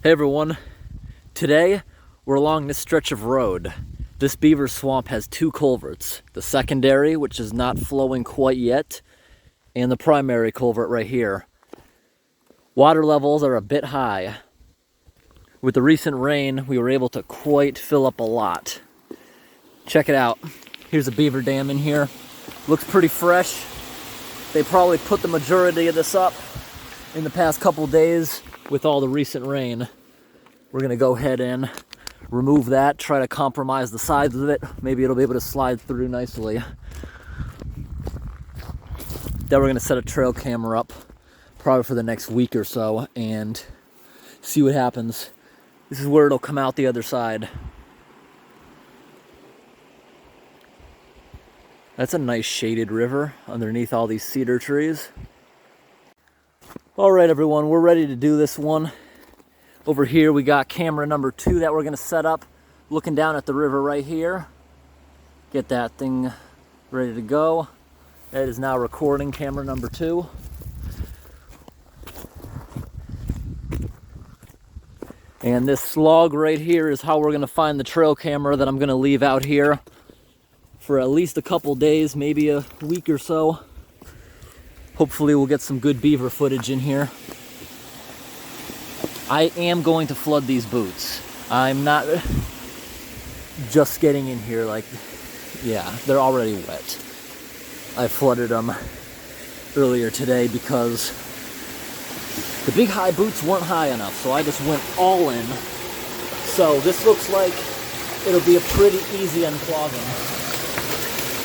Hey everyone, today we're along this stretch of road. This beaver swamp has two culverts, the secondary, which is not flowing quite yet, and the primary culvert right here. Water levels are a bit high. With the recent rain, we were able to quite fill up a lot. Check it out. Here's a beaver dam in here. Looks pretty fresh. They probably put the majority of this up in the past couple days with all the recent rain. We're gonna go ahead and remove that, try to compromise the sides of it. Maybe it'll be able to slide through nicely. Then we're gonna set a trail camera up, probably for the next week or so, and see what happens. This is where it'll come out the other side. That's a nice shaded river underneath all these cedar trees. All right, everyone, we're ready to do this one. Over here, we got camera number 2 that we're gonna set up, looking down at the river right here. Get that thing ready to go. That is now recording camera number 2. And this log right here is how we're gonna find the trail camera that I'm gonna leave out here for at least a couple days, maybe a week or so. Hopefully we'll get some good beaver footage in here. I am going to flood these boots. I'm not just getting in here like, yeah, they're already wet. I flooded them earlier today because the big high boots weren't high enough, so I just went all in. So this looks like it'll be a pretty easy unclogging.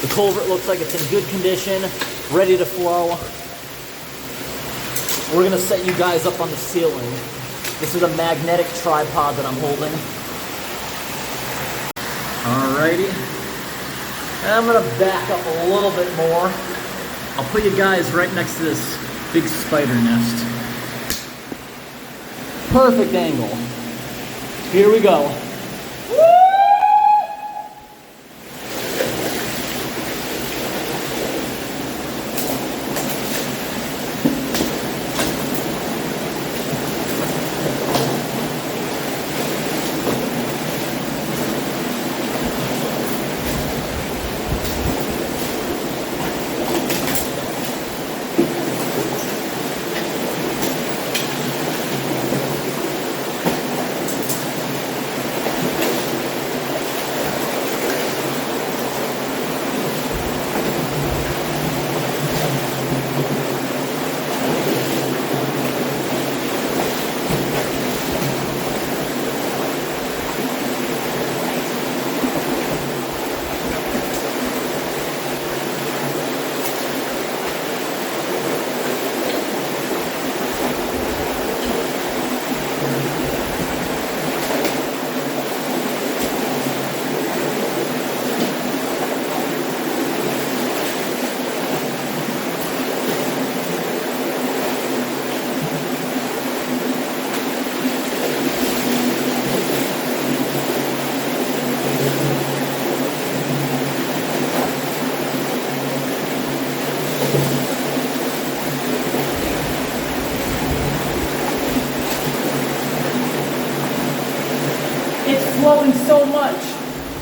The culvert looks like it's in good condition, ready to flow. We're gonna set you guys up on the ceiling. This is a magnetic tripod that I'm holding. Alrighty. And I'm gonna back up a little bit more. I'll put you guys right next to this big spider nest. Perfect angle. Here we go. Flowing so much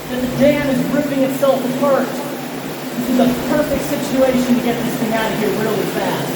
that the dam is ripping itself apart. This is a perfect situation to get this thing out of here really fast.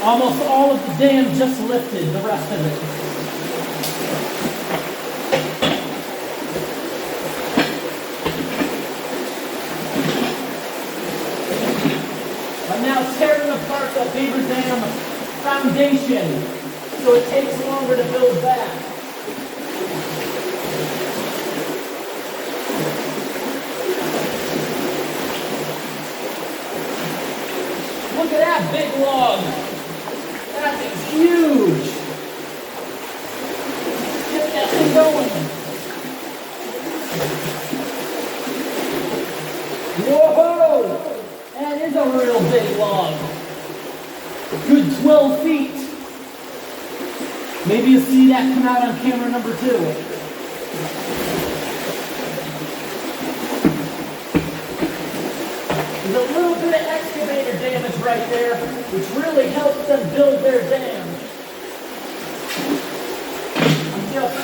Almost all of the dam just lifted, the rest of it. I'm now tearing apart the Beaver Dam foundation, so it takes longer to build back. Look at that big log. That thing's huge. Get that thing going. Whoa! That is a real big log. Good 12 feet. Maybe you'll see that come out on camera number 2. There's a little bit of excavator damage right there, which really helps them build their dam. I'm just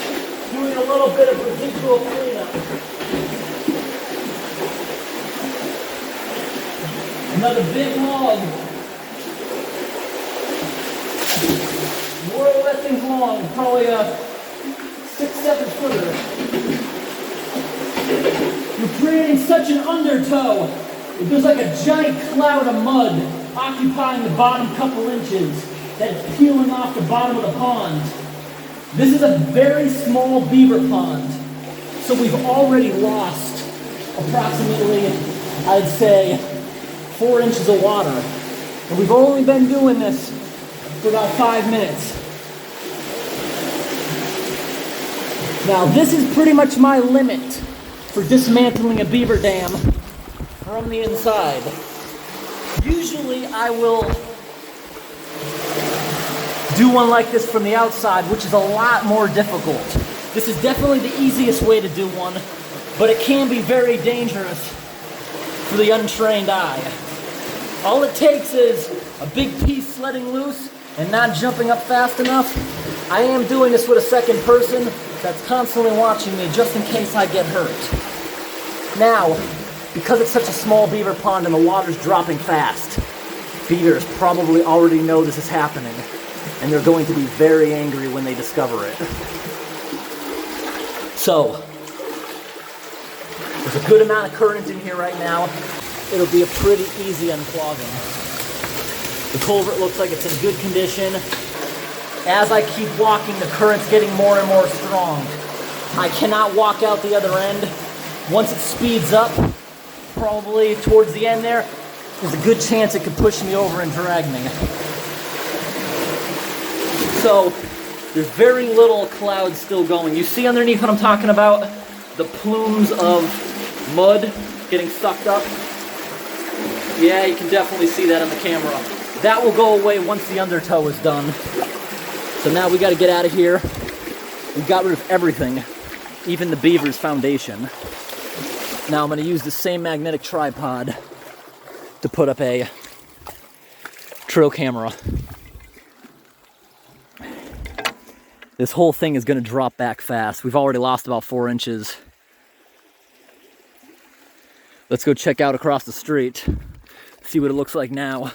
doing a little bit of residual cleanup. Another big log. Whoa, that thing's long, probably a 6-7 footer. You're creating such an undertow. There's like a giant cloud of mud occupying the bottom couple inches that's peeling off the bottom of the pond. This is a very small beaver pond, so we've already lost approximately, I'd say, 4 inches of water. And we've only been doing this for about 5 minutes. Now, this is pretty much my limit for dismantling a beaver dam from the inside. Usually I will do one like this from the outside, which is a lot more difficult. This is definitely the easiest way to do one, but it can be very dangerous for the untrained eye. All it takes is a big piece sledding loose and not jumping up fast enough. I am doing this with a second person that's constantly watching me just in case I get hurt. Now, because it's such a small beaver pond and the water's dropping fast, beavers probably already know this is happening, and they're going to be very angry when they discover it. So, there's a good amount of current in here right now. It'll be a pretty easy unclogging. The culvert looks like it's in good condition. As I keep walking, the current's getting more and more strong. I cannot walk out the other end. Once it speeds up, probably towards the end there's a good chance it could push me over and drag me. So, there's very little cloud still going. You see underneath what I'm talking about? The plumes of mud getting sucked up? Yeah, you can definitely see that on the camera. That will go away once the undertow is done. So now we gotta get out of here. We got rid of everything, even the beaver's foundation. Now I'm going to use the same magnetic tripod to put up a trail camera. This whole thing is going to drop back fast. We've already lost about 4 inches. Let's go check out across the street, see what it looks like now.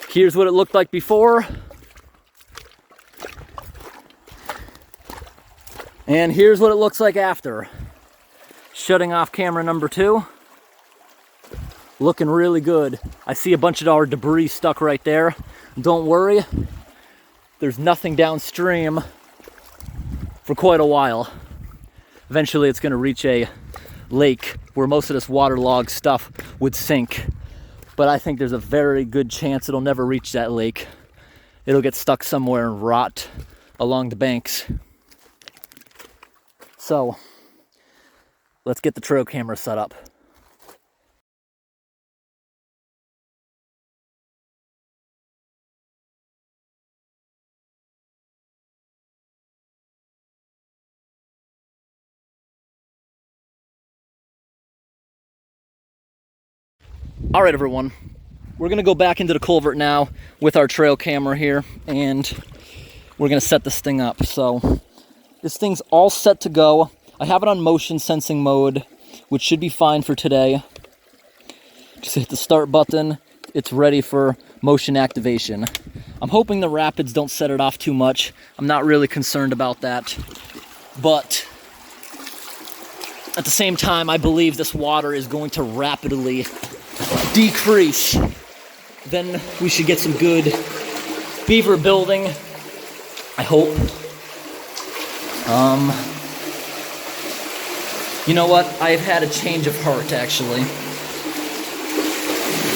Here's what it looked like before. And here's what it looks like after. Shutting off camera number 2. Looking really good. I see a bunch of our debris stuck right there. Don't worry, there's nothing downstream for quite a while. Eventually it's gonna reach a lake where most of this waterlogged stuff would sink. But I think there's a very good chance it'll never reach that lake. It'll get stuck somewhere and rot along the banks. So, let's get the trail camera set up. All right, everyone. We're gonna go back into the culvert now with our trail camera here, and we're gonna set this thing up. So, this thing's all set to go. I have it on motion sensing mode, which should be fine for today. Just hit the start button. it's ready for motion activation. I'm hoping the rapids don't set it off too much. I'm not really concerned about that. But at the same time, I believe this water is going to rapidly decrease. Then we should get some good beaver building, I hope. You know what? I've had a change of heart, actually.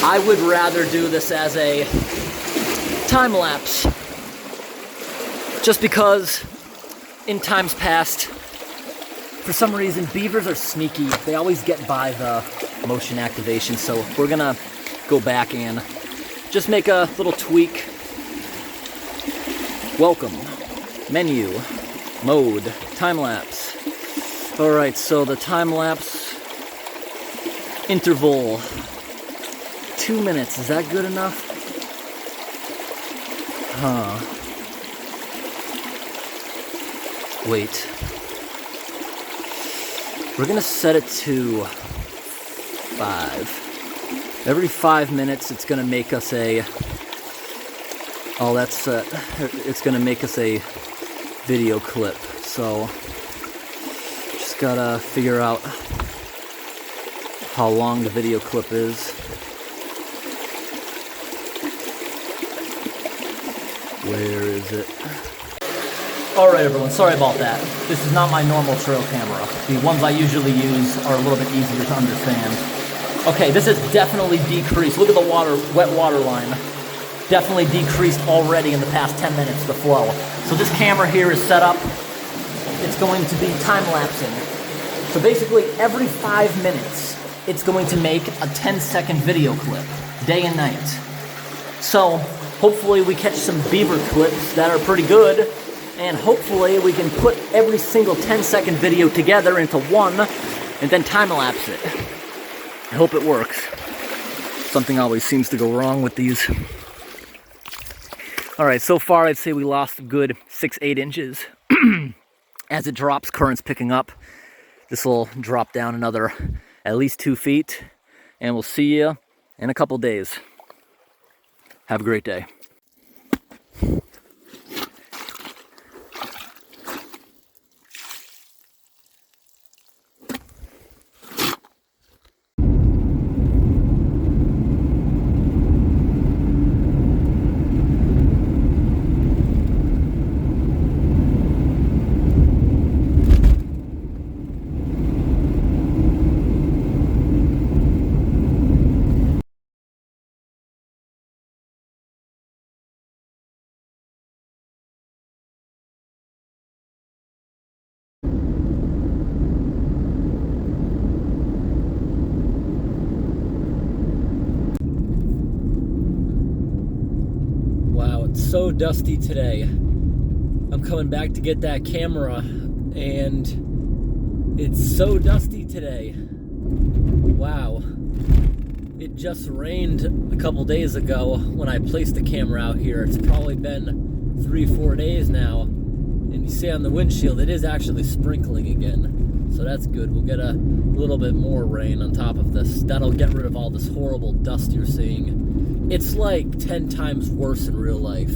I would rather do this as a time lapse. Just because in times past, for some reason, beavers are sneaky. They always get by the motion activation, so we're gonna go back and just make a little tweak. Welcome, menu, mode, time lapse. All right, so the time lapse interval, 2 minutes, is that good enough? Wait. We're gonna set it to 5. Every 5 minutes, it's gonna make us a, it's gonna make us a video clip. So, just gotta figure out how long the video clip is. Where is it? Alright everyone, sorry about that. This is not my normal trail camera. The ones I usually use are a little bit easier to understand. Okay, this has definitely decreased. Look at the water, wet water line. Definitely decreased already in the past 10 minutes, the flow. So this camera here is set up. It's going to be time-lapsing. So basically every 5 minutes, it's going to make a 10-second video clip, day and night. So hopefully we catch some beaver clips that are pretty good, and hopefully we can put every single 10-second video together into one, and then time-lapse it. I hope it works. Something always seems to go wrong with these. Alright, so far I'd say we lost a good 6-8 inches. As it drops, current's picking up. This will drop down another at least 2 feet, and we'll see you in a couple days. Have a great day. So dusty today. I'm coming back to get that camera and it's so dusty today. Wow. It just rained a couple days ago when I placed the camera out here. It's probably been 3-4 days now, and you see on the windshield it is actually sprinkling again, so that's good. We'll get a little bit more rain on top of this. That'll get rid of all this horrible dust you're seeing. It's like 10 times worse in real life.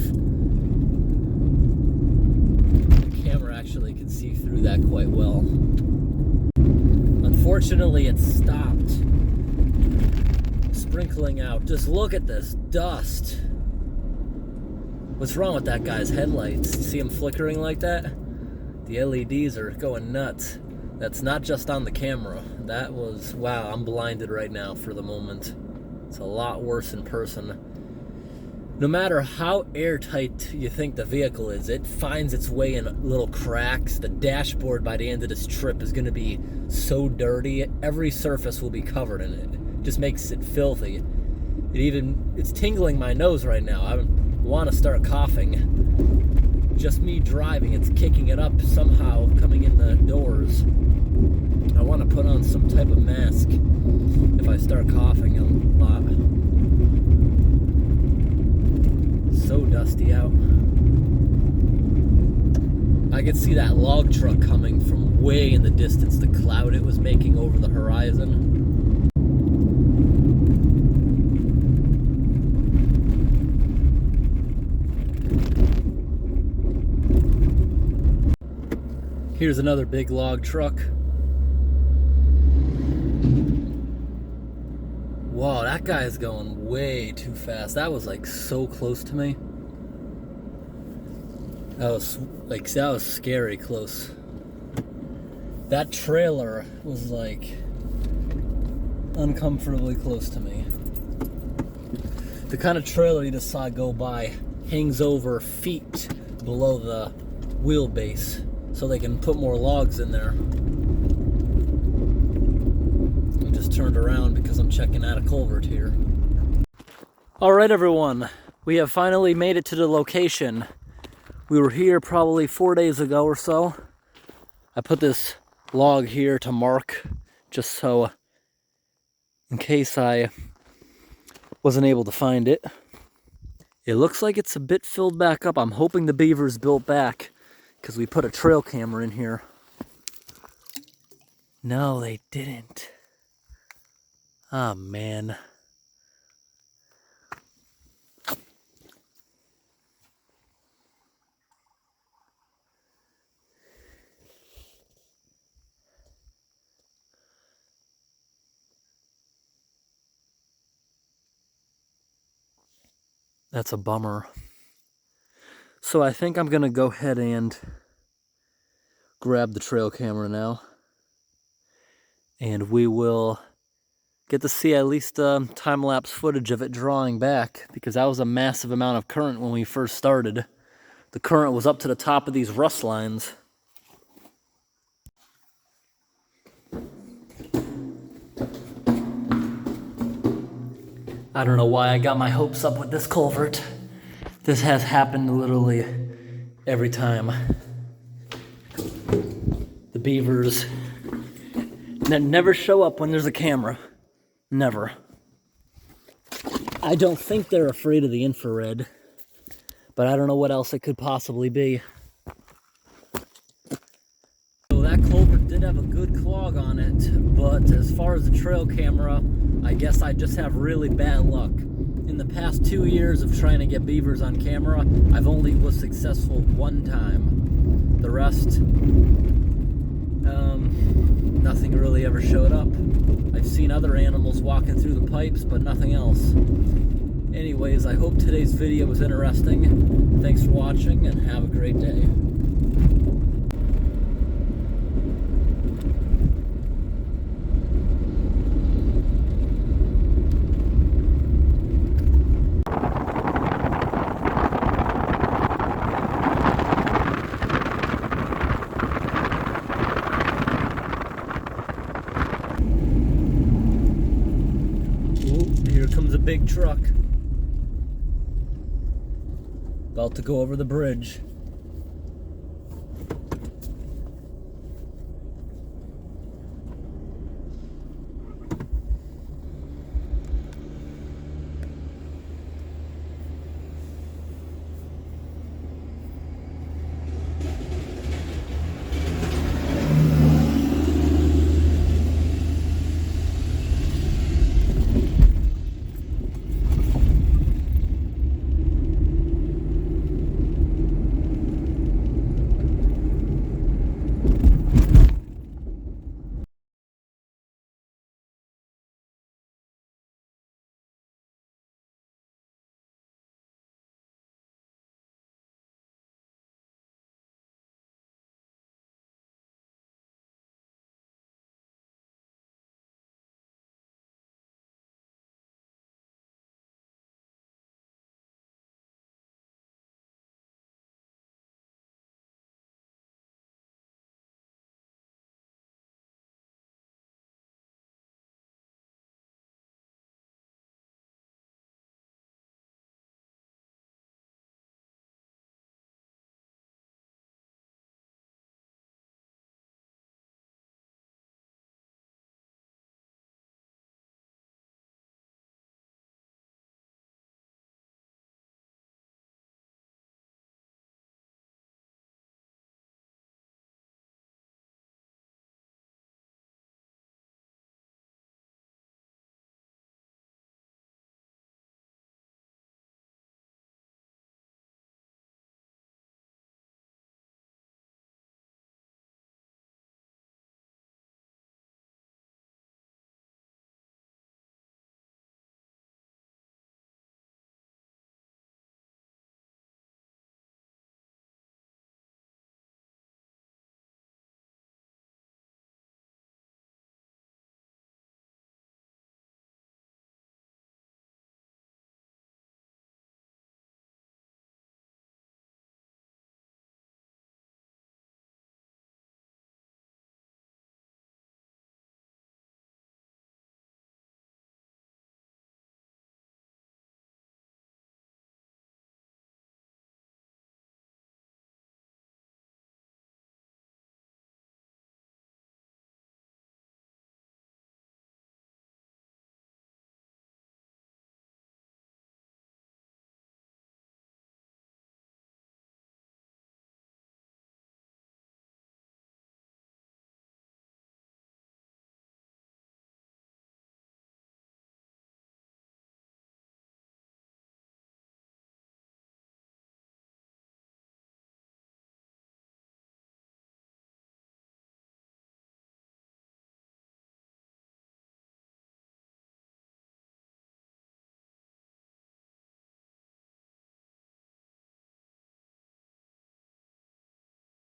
The camera actually can see through that quite well. Unfortunately, it stopped sprinkling out. Just look at this dust. What's wrong with that guy's headlights? See him flickering like that? The LEDs are going nuts. That's not just on the camera. That was, wow, I'm blinded right now for the moment. It's a lot worse in person. No matter how airtight you think the vehicle is, it finds its way in little cracks. The dashboard by the end of this trip is going to be so dirty. Every surface will be covered in it. It just makes it filthy. It's tingling my nose right now. I want to start coughing. Just me driving, it's kicking it up somehow coming in the doors. I want to put on some type of mask if I start coughing a lot. So dusty out. I could see that log truck coming from way in the distance, the cloud it was making over the horizon. Here's another big log truck. Wow, that guy is going way too fast. That was like so close to me. That was scary close. That trailer was like uncomfortably close to me. The kind of trailer you just saw go by hangs over feet below the wheelbase so they can put more logs in there. I just turned around because I'm checking out a culvert here. All right, everyone, we have finally made it to the location. We were here probably 4 days ago or so. I put this log here to mark just so in case I wasn't able to find it. It looks like it's a bit filled back up. I'm hoping the beaver's built back because we put a trail camera in here. No, they didn't. Oh, man. That's a bummer. So I think I'm gonna go ahead and grab the trail camera now. And we will get to see at least time-lapse footage of it drawing back, because that was a massive amount of current when we first started. The current was up to the top of these rust lines. I don't know why I got my hopes up with this culvert. This has happened literally every time. The beavers never show up when there's a camera. Never. I don't think they're afraid of the infrared, but I don't know what else it could possibly be. So that culvert did have a good clog on it, but as far as the trail camera, I guess I just have really bad luck. In the past 2 years of trying to get beavers on camera, I've only was successful one time. The rest, nothing really ever showed up. I've seen other animals walking through the pipes, but nothing else. Anyways, I hope today's video was interesting. Thanks for watching and have a great day. Here comes a big truck. About to go over the bridge.